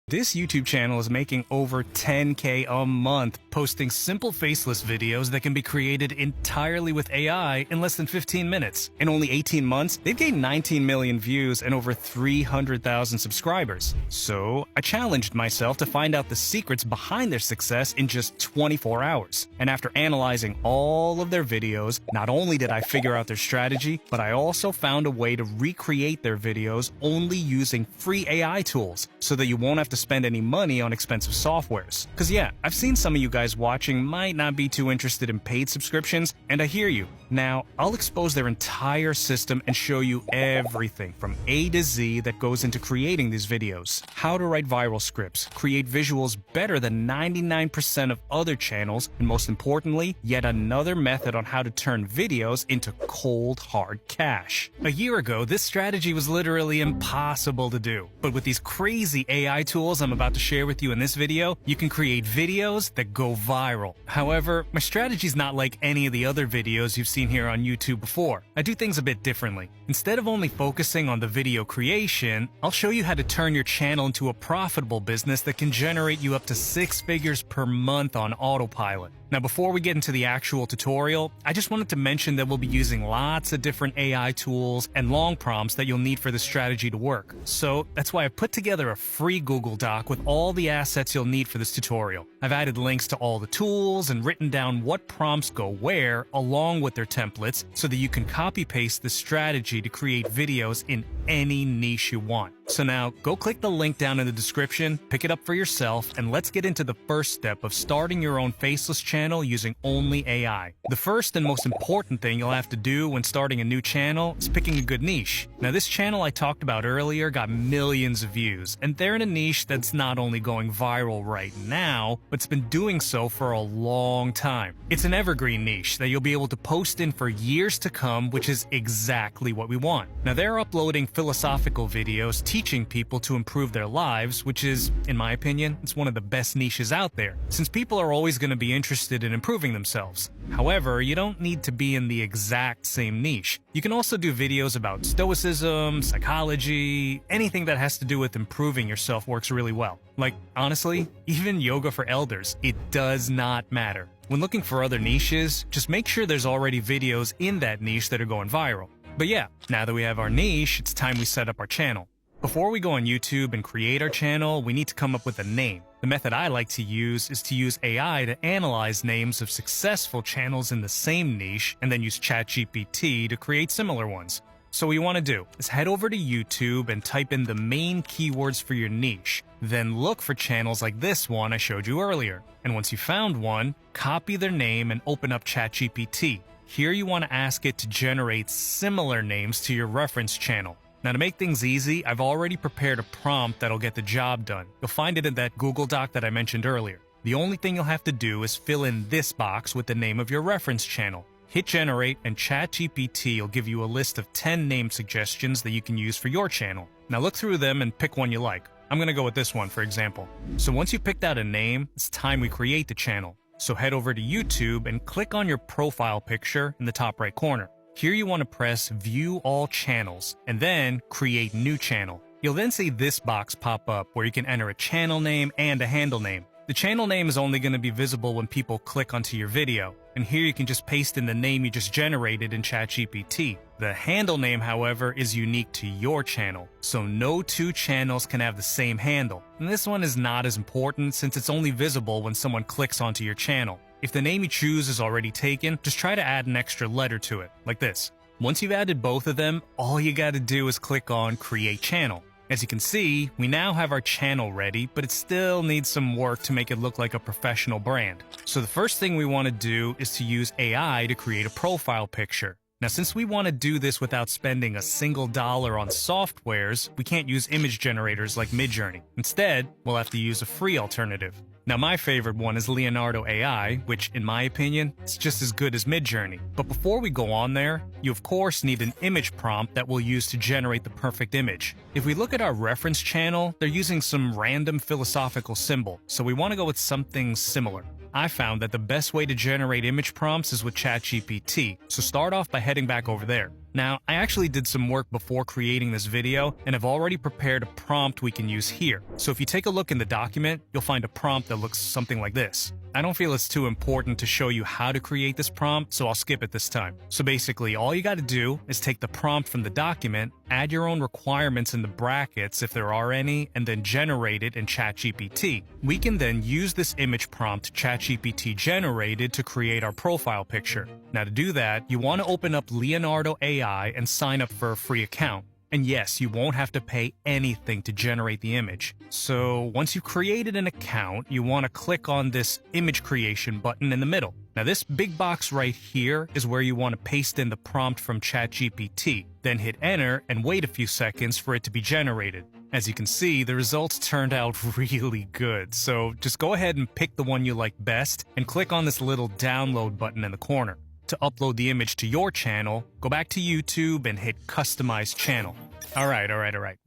This YouTube channel is making over 10K a month, posting simple faceless videos that can be created entirely with AI in less than 15 minutes. In only 18 months, they've gained 19 million views and over 300,000 subscribers. So, I challenged myself to find out the secrets behind their success in just 24 hours. And after analyzing all of their videos, not only did I figure out their strategy, but I also found a way to recreate their videos only using free AI tools, so that you won't have to spend any money on expensive softwares. Cause yeah, I've seen some of you guys watching might not be too interested in paid subscriptions, and I hear you. Now, I'll expose their entire system and show you everything from A to Z that goes into creating these videos. How to write viral scripts, create visuals better than 99% of other channels, and most importantly, yet another method on how to turn videos into cold, hard cash. A year ago, this strategy was literally impossible to do. But with these crazy AI tools I'm about to share with you in this video, you can create videos that go viral. However, my strategy is not like any of the other videos you've seen here on YouTube before. I do things a bit differently. Instead of only focusing on the video creation, I'll show you how to turn your channel into a profitable business that can generate you up to 6 figures per month on autopilot. Now, before we get into the actual tutorial, I just wanted to mention that we'll be using lots of different AI tools and long prompts that you'll need for this strategy to work. So that's why I put together a free Google Doc with all the assets you'll need for this tutorial. I've added links to all the tools and written down what prompts go where along with their templates so that you can copy-paste the strategy to create videos in any niche you want. So now, go click the link down in the description, pick it up for yourself, and let's get into the first step of starting your own faceless channel using only AI. The first and most important thing you'll have to do when starting a new channel is picking a good niche. Now, this channel I talked about earlier got millions of views, and they're in a niche that's not only going viral right now, but it's been doing so for a long time. It's an evergreen niche that you'll be able to post in for years to come, which is exactly what we want. Now, they're uploading philosophical videos teaching people to improve their lives, which is, in my opinion, it's one of the best niches out there, since people are always going to be interested in improving themselves. However, you don't need to be in the exact same niche. You can also do videos about stoicism, psychology, anything that has to do with improving yourself works really well. Like, honestly, even yoga for elders, it does not matter. When looking for other niches, just make sure there's already videos in that niche that are going viral. But yeah, now that we have our niche, it's time we set up our channel. Before we go on YouTube and create our channel, we need to come up with a name. The method I like to use is to use AI to analyze names of successful channels in the same niche and then use ChatGPT to create similar ones. So what you want to do is head over to YouTube and type in the main keywords for your niche. Then look for channels like this one I showed you earlier. And once you found one, copy their name and open up ChatGPT. Here you want to ask it to generate similar names to your reference channel. Now, to make things easy, I've already prepared a prompt that'll get the job done. You'll find it in that Google Doc that I mentioned earlier. The only thing you'll have to do is fill in this box with the name of your reference channel. Hit generate and ChatGPT will give you a list of 10 name suggestions that you can use for your channel. Now look through them and pick one you like. I'm gonna go with this one, for example. So once you've picked out a name, it's time we create the channel. So head over to YouTube and click on your profile picture in the top right corner. Here you want to press View All Channels, and then Create New Channel. You'll then see this box pop up where you can enter a channel name and a handle name. The channel name is only going to be visible when people click onto your video, and here you can just paste in the name you just generated in ChatGPT. The handle name, however, is unique to your channel, so no two channels can have the same handle. And this one is not as important since it's only visible when someone clicks onto your channel. If the name you choose is already taken, just try to add an extra letter to it, like this. Once you've added both of them, all you gotta do is click on Create Channel. As you can see, we now have our channel ready, but it still needs some work to make it look like a professional brand. So the first thing we want to do is to use AI to create a profile picture. Now, since we want to do this without spending a single dollar on softwares, we can't use image generators like Midjourney. Instead, we'll have to use a free alternative. Now, my favorite one is Leonardo AI, which, in my opinion, is just as good as Midjourney. But before we go on there, you of course need an image prompt that we'll use to generate the perfect image. If we look at our reference channel, they're using some random philosophical symbol, so we want to go with something similar. I found that the best way to generate image prompts is with ChatGPT, so start off by heading back over there. Now, I actually did some work before creating this video, and I've already prepared a prompt we can use here. So if you take a look in the document, you'll find a prompt that looks something like this. I don't feel it's too important to show you how to create this prompt, so I'll skip it this time. So basically, all you gotta do is take the prompt from the document, add your own requirements in the brackets if there are any, and then generate it in ChatGPT. We can then use this image prompt ChatGPT generated to create our profile picture. Now to do that, you want to open up Leonardo AI and sign up for a free account. And yes, you won't have to pay anything to generate the image. So once you've created an account, you want to click on this image creation button in the middle. Now this big box right here is where you want to paste in the prompt from ChatGPT. Then hit enter and wait a few seconds for it to be generated. As you can see, the results turned out really good. So just go ahead and pick the one you like best and click on this little download button in the corner. To upload the image to your channel, go back to YouTube and hit Customize Channel. Alright,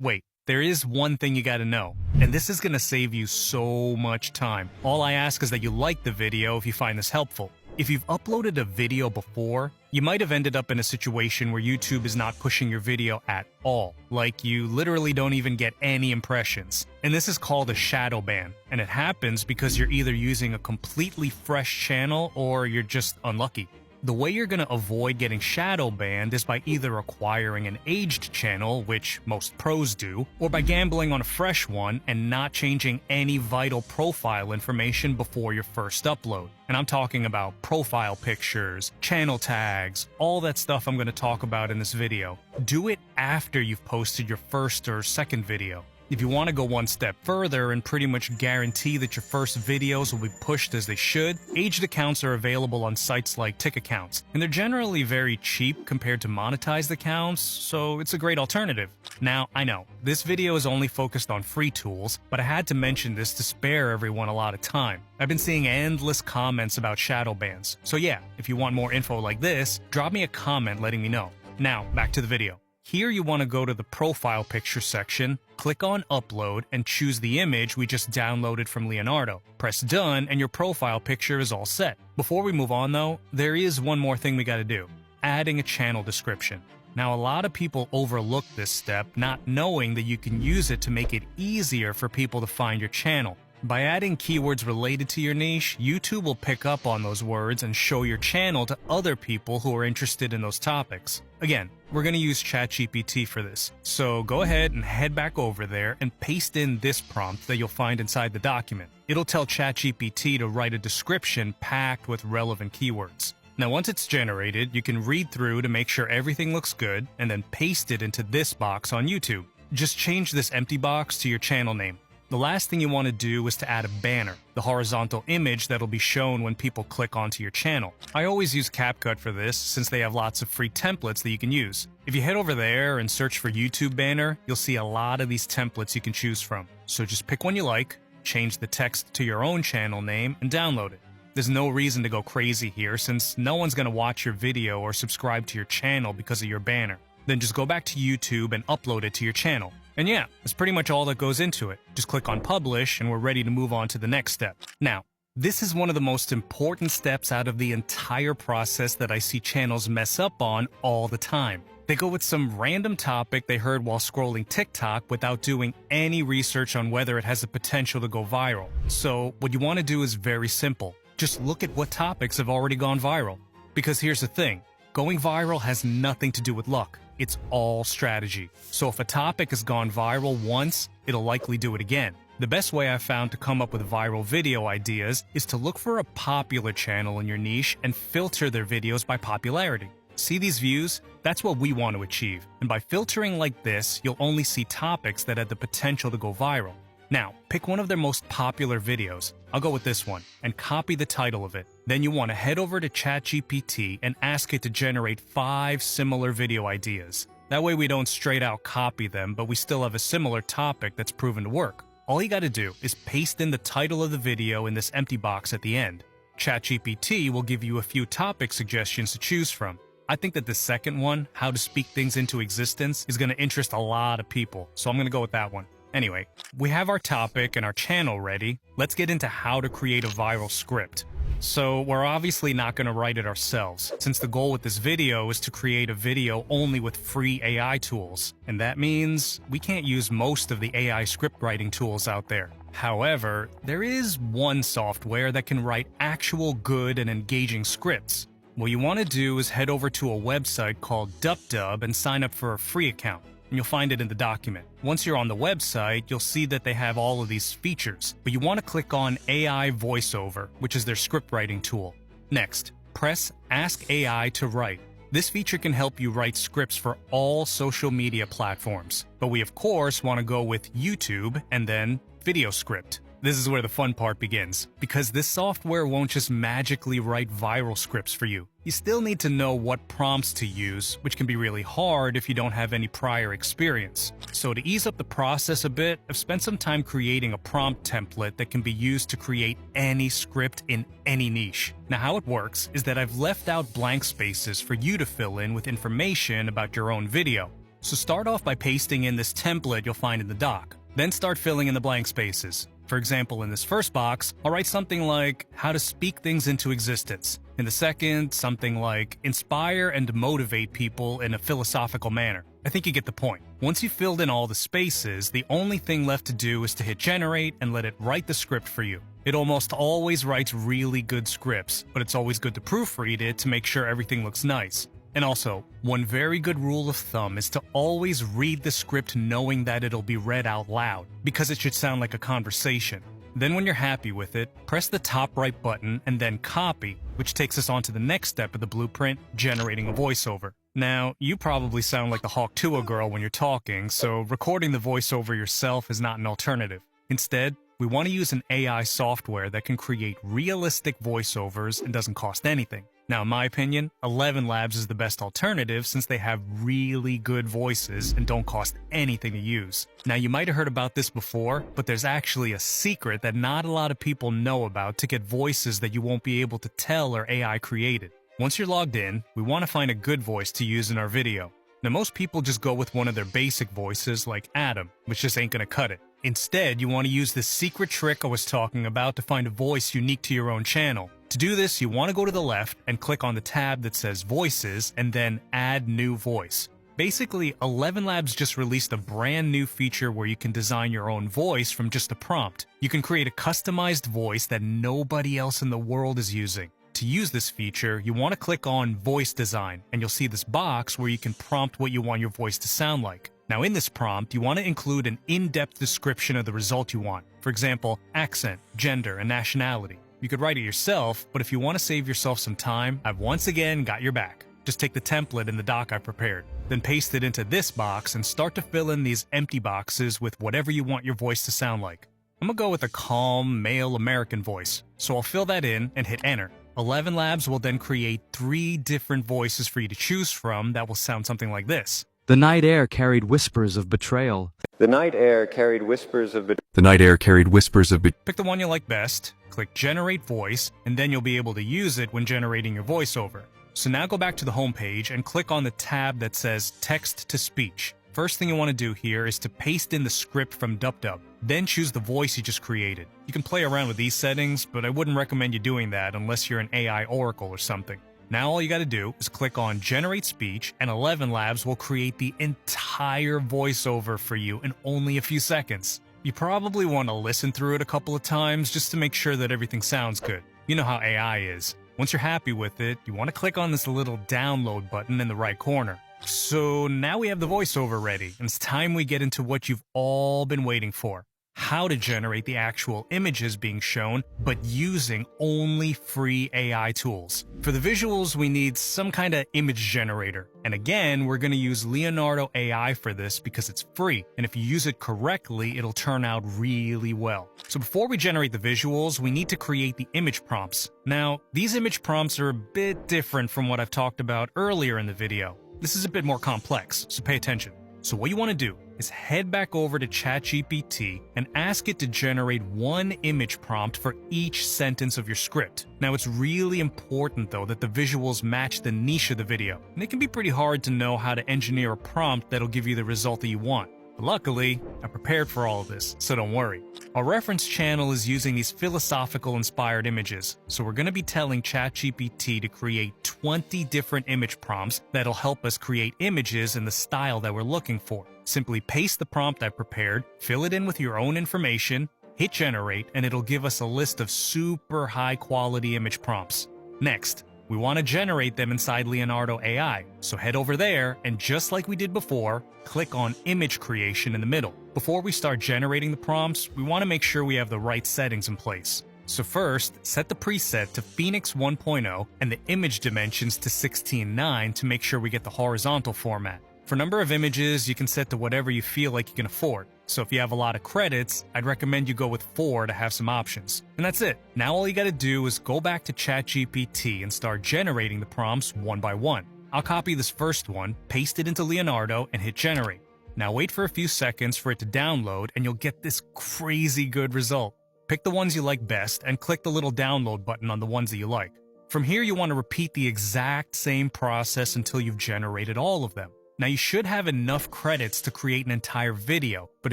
wait. There is one thing you gotta know, and this is gonna save you so much time. All I ask is that you like the video if you find this helpful. If you've uploaded a video before, you might have ended up in a situation where YouTube is not pushing your video at all. Like you literally don't even get any impressions. And this is called a shadow ban. And it happens because you're either using a completely fresh channel or you're just unlucky. The way you're going to avoid getting shadow banned is by either acquiring an aged channel, which most pros do, or by gambling on a fresh one and not changing any vital profile information before your first upload. And I'm talking about profile pictures, channel tags, all that stuff I'm going to talk about in this video. Do it after you've posted your first or second video. If you want to go one step further and pretty much guarantee that your first videos will be pushed as they should, aged accounts are available on sites like TikAccounts, and they're generally very cheap compared to monetized accounts, so it's a great alternative. Now, I know, this video is only focused on free tools, but I had to mention this to spare everyone a lot of time. I've been seeing endless comments about shadow bans, so yeah, if you want more info like this, drop me a comment letting me know. Now, back to the video. Here you want to go to the profile picture section, click on upload, and choose the image we just downloaded from Leonardo. Press done and your profile picture is all set. Before we move on though, there is one more thing we gotta do. Adding a channel description. Now a lot of people overlook this step, not knowing that you can use it to make it easier for people to find your channel. By adding keywords related to your niche, YouTube will pick up on those words and show your channel to other people who are interested in those topics. Again, we're going to use ChatGPT for this, so go ahead and head back over there and paste in this prompt that you'll find inside the document. It'll tell ChatGPT to write a description packed with relevant keywords. Now once it's generated, you can read through to make sure everything looks good and then paste it into this box on YouTube. Just change this empty box to your channel name. The last thing you want to do is to add a banner, the horizontal image that'll be shown when people click onto your channel. I always use CapCut for this since they have lots of free templates that you can use. If you head over there and search for YouTube banner, you'll see a lot of these templates you can choose from. So just pick one you like, change the text to your own channel name, and download it. There's no reason to go crazy here since no one's going to watch your video or subscribe to your channel because of your banner. Then just go back to YouTube and upload it to your channel. And yeah, that's pretty much all that goes into it. Just click on publish and we're ready to move on to the next step. Now, this is one of the most important steps out of the entire process that I see channels mess up on all the time. They go with some random topic they heard while scrolling TikTok without doing any research on whether it has the potential to go viral. So what you want to do is very simple. Just look at what topics have already gone viral. Because here's the thing, going viral has nothing to do with luck. It's all strategy. So if a topic has gone viral once, it'll likely do it again. The best way I've found to come up with viral video ideas is to look for a popular channel in your niche and filter their videos by popularity. See these views? That's what we want to achieve. And by filtering like this, you'll only see topics that have the potential to go viral. Now, pick one of their most popular videos. I'll go with this one, and copy the title of it. Then you want to head over to ChatGPT and ask it to generate 5 similar video ideas. That way we don't straight out copy them, but we still have a similar topic that's proven to work. All you gotta do is paste in the title of the video in this empty box at the end. ChatGPT will give you a few topic suggestions to choose from. I think that the second one, how to speak things into existence, is going to interest a lot of people, so I'm going to go with that one. Anyway, we have our topic and our channel ready. Let's get into how to create a viral script. So we're obviously not going to write it ourselves, since the goal with this video is to create a video only with free AI tools. And that means we can't use most of the AI script writing tools out there. However, there is one software that can write actual good and engaging scripts. What you want to do is head over to a website called DupDub and sign up for a free account. And you'll find it in the document. Once you're on the website, you'll see that they have all of these features, but you want to click on AI VoiceOver, which is their script writing tool. Next, press Ask AI to Write. This feature can help you write scripts for all social media platforms, but we of course want to go with YouTube and then Video Script. This is where the fun part begins, because this software won't just magically write viral scripts for you. You still need to know what prompts to use, which can be really hard if you don't have any prior experience. So to ease up the process a bit, I've spent some time creating a prompt template that can be used to create any script in any niche. Now how it works is that I've left out blank spaces for you to fill in with information about your own video. So start off by pasting in this template you'll find in the doc. Then start filling in the blank spaces. For example, in this first box, I'll write something like, how to speak things into existence. In the second, something like, inspire and motivate people in a philosophical manner. I think you get the point. Once you've filled in all the spaces, the only thing left to do is to hit generate and let it write the script for you. It almost always writes really good scripts, but it's always good to proofread it to make sure everything looks nice. And also, one very good rule of thumb is to always read the script knowing that it'll be read out loud, because it should sound like a conversation. Then when you're happy with it, press the top right button and then copy, which takes us on to the next step of the blueprint, generating a voiceover. Now, you probably sound like the Hawk Tuah girl when you're talking, so recording the voiceover yourself is not an alternative. Instead, we want to use an AI software that can create realistic voiceovers and doesn't cost anything. Now, in my opinion, ElevenLabs is the best alternative since they have really good voices and don't cost anything to use. Now, you might have heard about this before, but there's actually a secret that not a lot of people know about to get voices that you won't be able to tell are AI created. Once you're logged in, we want to find a good voice to use in our video. Now, most people just go with one of their basic voices like Adam, which just ain't gonna cut it. Instead, you want to use this secret trick I was talking about to find a voice unique to your own channel. To do this, you want to go to the left and click on the tab that says Voices and then Add New Voice. Basically, ElevenLabs just released a brand new feature where you can design your own voice from just a prompt. You can create a customized voice that nobody else in the world is using. To use this feature, you want to click on Voice Design, and you'll see this box where you can prompt what you want your voice to sound like. Now in this prompt, you want to include an in-depth description of the result you want. For example, accent, gender, and nationality. You could write it yourself, but if you want to save yourself some time, I've once again got your back. Just take the template in the doc I prepared, then paste it into this box and start to fill in these empty boxes with whatever you want your voice to sound like. I'm gonna go with a calm, male American voice, so I'll fill that in and hit enter. ElevenLabs will then create 3 different voices for you to choose from that will sound something like this. The night air carried whispers of betrayal. The night air carried whispers of The night air carried whispers of Pick the one you like best, click Generate Voice, and then you'll be able to use it when generating your voiceover. So now go back to the home page and click on the tab that says Text to Speech. First thing you want to do here is to paste in the script from DupDub. Then choose the voice you just created. You can play around with these settings, but I wouldn't recommend you doing that unless you're an AI oracle or something. Now all you gotta do is click on Generate Speech, and ElevenLabs will create the entire voiceover for you in only a few seconds. You probably want to listen through it a couple of times just to make sure that everything sounds good. You know how AI is. Once you're happy with it, you want to click on this little download button in the right corner. So now we have the voiceover ready, and it's time we get into what you've all been waiting for. How to generate the actual images being shown, but using only free AI tools. For the visuals, we need some kind of image generator. And again, we're going to use Leonardo AI for this because it's free. And if you use it correctly, it'll turn out really well. So before we generate the visuals, we need to create the image prompts. Now, these image prompts are a bit different from what I've talked about earlier in the video. This is a bit more complex, so pay attention. So what you want to do is head back over to ChatGPT and ask it to generate one image prompt for each sentence of your script. Now, it's really important though that the visuals match the niche of the video, and it can be pretty hard to know how to engineer a prompt that'll give you the result that you want. But luckily, I prepared for all of this, so don't worry. Our reference channel is using these philosophical-inspired images, so we're going to be telling ChatGPT to create 20 different image prompts that'll help us create images in the style that we're looking for. Simply paste the prompt I prepared, fill it in with your own information, hit generate, and it'll give us a list of super high-quality image prompts. Next, we want to generate them inside Leonardo AI, so head over there and just like we did before, click on Image Creation in the middle. Before we start generating the prompts, we want to make sure we have the right settings in place. So first, set the preset to Phoenix 1.0 and the image dimensions to 16:9 to make sure we get the horizontal format. For number of images, you can set to whatever you feel like you can afford. So if you have a lot of credits, I'd recommend you go with 4 to have some options. And that's it. Now all you gotta do is go back to ChatGPT and start generating the prompts one by one. I'll copy this first one, paste it into Leonardo, and hit generate. Now wait for a few seconds for it to download and you'll get this crazy good result. Pick the ones you like best and click the little download button on the ones that you like. From here you want to repeat the exact same process until you've generated all of them. Now you should have enough credits to create an entire video, but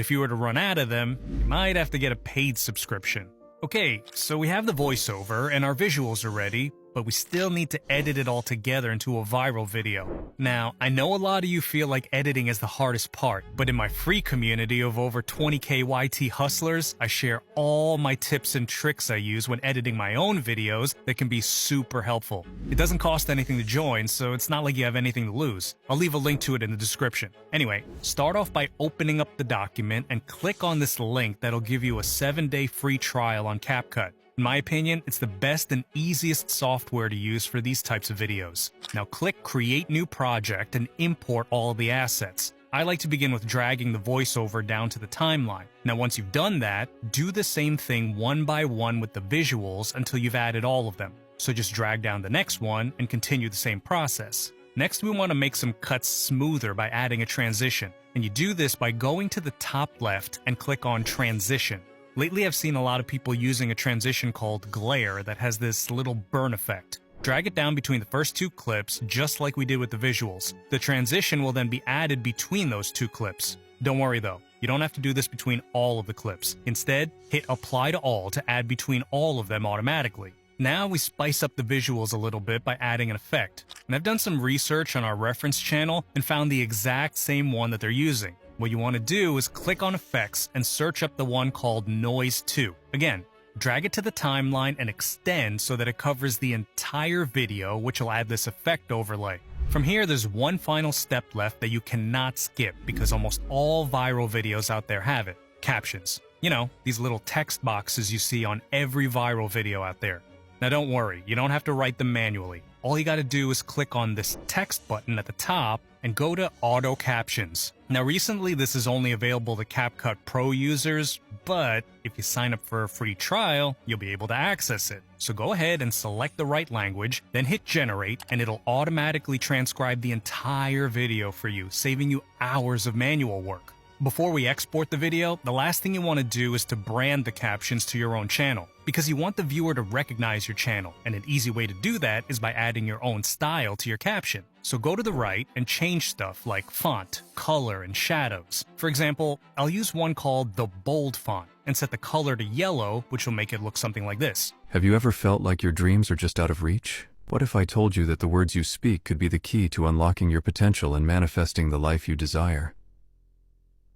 if you were to run out of them, you might have to get a paid subscription. Okay, so we have the voiceover and our visuals are ready, but we still need to edit it all together into a viral video. Now, I know a lot of you feel like editing is the hardest part, but in my free community of over 20k YT hustlers, I share all my tips and tricks I use when editing my own videos that can be super helpful. It doesn't cost anything to join, so it's not like you have anything to lose. I'll leave a link to it in the description. Anyway, start off by opening up the document and click on this link that'll give you a 7-day free trial on CapCut. In my opinion, it's the best and easiest software to use for these types of videos. Now click Create New Project and import all of the assets. I like to begin with dragging the voiceover down to the timeline. Now once you've done that, do the same thing one by one with the visuals until you've added all of them. So just drag down the next one and continue the same process. Next we want to make some cuts smoother by adding a transition. And you do this by going to the top left and click on Transition. Lately I've seen a lot of people using a transition called Glare that has this little burn effect. Drag it down between the first 2 clips just like we did with the visuals. The transition will then be added between those 2 clips. Don't worry though, you don't have to do this between all of the clips. Instead, hit Apply to All to add between all of them automatically. Now we spice up the visuals a little bit by adding an effect. And I've done some research on our reference channel and found the exact same one that they're using. What you want to do is click on Effects and search up the one called Noise 2. Again, drag it to the timeline and extend so that it covers the entire video, which will add this effect overlay. From here, there's one final step left that you cannot skip because almost all viral videos out there have it. Captions. You know, these little text boxes you see on every viral video out there. Now don't worry, you don't have to write them manually. All you gotta do is click on this text button at the top and go to Auto Captions. Now recently this is only available to CapCut Pro users, but if you sign up for a free trial, you'll be able to access it. So go ahead and select the right language, then hit generate, and it'll automatically transcribe the entire video for you, saving you hours of manual work. Before we export the video, the last thing you want to do is to brand the captions to your own channel, because you want the viewer to recognize your channel, and an easy way to do that is by adding your own style to your caption. So go to the right and change stuff like font, color, and shadows. For example, I'll use one called the bold font and set the color to yellow, which will make it look something like this. Have you ever felt like your dreams are just out of reach? What if I told you that the words you speak could be the key to unlocking your potential and manifesting the life you desire?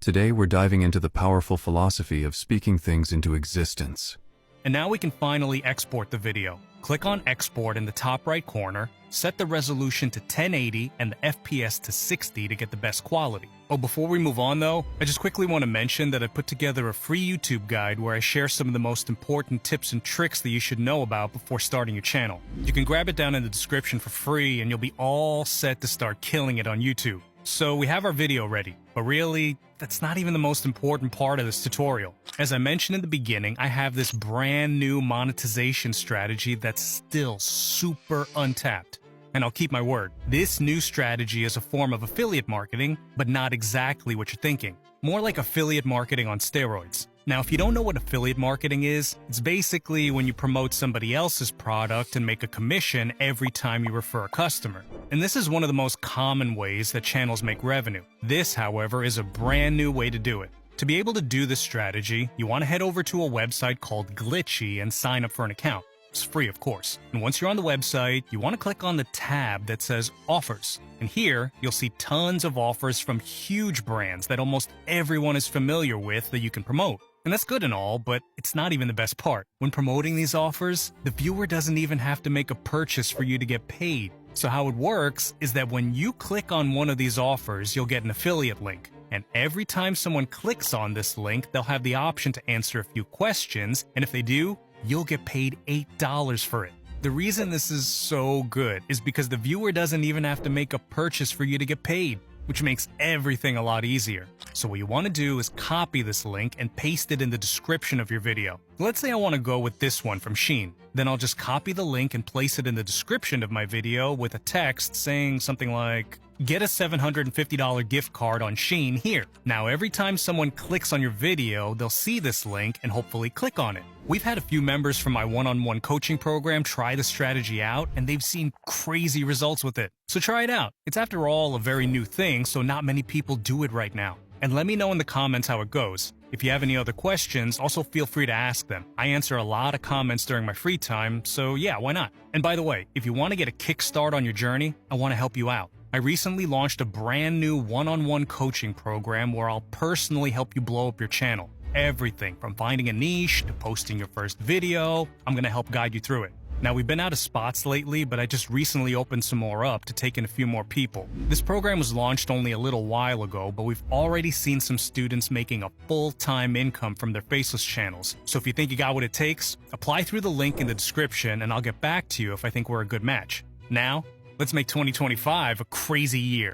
Today we're diving into the powerful philosophy of speaking things into existence. And now we can finally export the video. Click on Export in the top right corner, set the resolution to 1080 and the FPS to 60 to get the best quality. Oh, before we move on though, I just quickly want to mention that I put together a free YouTube guide where I share some of the most important tips and tricks that you should know about before starting your channel. You can grab it down in the description for free and you'll be all set to start killing it on YouTube. So we have our video ready, but really, that's not even the most important part of this tutorial. As I mentioned in the beginning, I have this brand new monetization strategy that's still super untapped. And I'll keep my word. This new strategy is a form of affiliate marketing, but not exactly what you're thinking. More like affiliate marketing on steroids. Now, if you don't know what affiliate marketing is, it's basically when you promote somebody else's product and make a commission every time you refer a customer. And this is one of the most common ways that channels make revenue. This, however, is a brand new way to do it. To be able to do this strategy, you want to head over to a website called Glitchy and sign up for an account. It's free, of course. And once you're on the website, you want to click on the tab that says Offers. And here, you'll see tons of offers from huge brands that almost everyone is familiar with that you can promote. And that's good and all, but it's not even the best part. When promoting these offers, the viewer doesn't even have to make a purchase for you to get paid. So how it works is that when you click on one of these offers, you'll get an affiliate link. And every time someone clicks on this link, they'll have the option to answer a few questions, and if they do, you'll get paid $8 for it. The reason this is so good is because the viewer doesn't even have to make a purchase for you to get paid, which makes everything a lot easier. So what you want to do is copy this link and paste it in the description of your video. Let's say I want to go with this one from Shein. Then I'll just copy the link and place it in the description of my video with a text saying something like, "Get a $750 gift card on Shein here." Now, every time someone clicks on your video, they'll see this link and hopefully click on it. We've had a few members from my one-on-one coaching program try the strategy out, and they've seen crazy results with it. So try it out. It's after all a very new thing, so not many people do it right now. And let me know in the comments how it goes. If you have any other questions, also feel free to ask them. I answer a lot of comments during my free time, so yeah, why not? And by the way, if you want to get a kickstart on your journey, I want to help you out. I recently launched a brand new one-on-one coaching program where I'll personally help you blow up your channel. Everything from finding a niche to posting your first video, I'm going to help guide you through it. Now, we've been out of spots lately, but I just recently opened some more up to take in a few more people. This program was launched only a little while ago, but we've already seen some students making a full-time income from their faceless channels. So if you think you got what it takes, apply through the link in the description and I'll get back to you if I think we're a good match. Now, let's make 2025 a crazy year.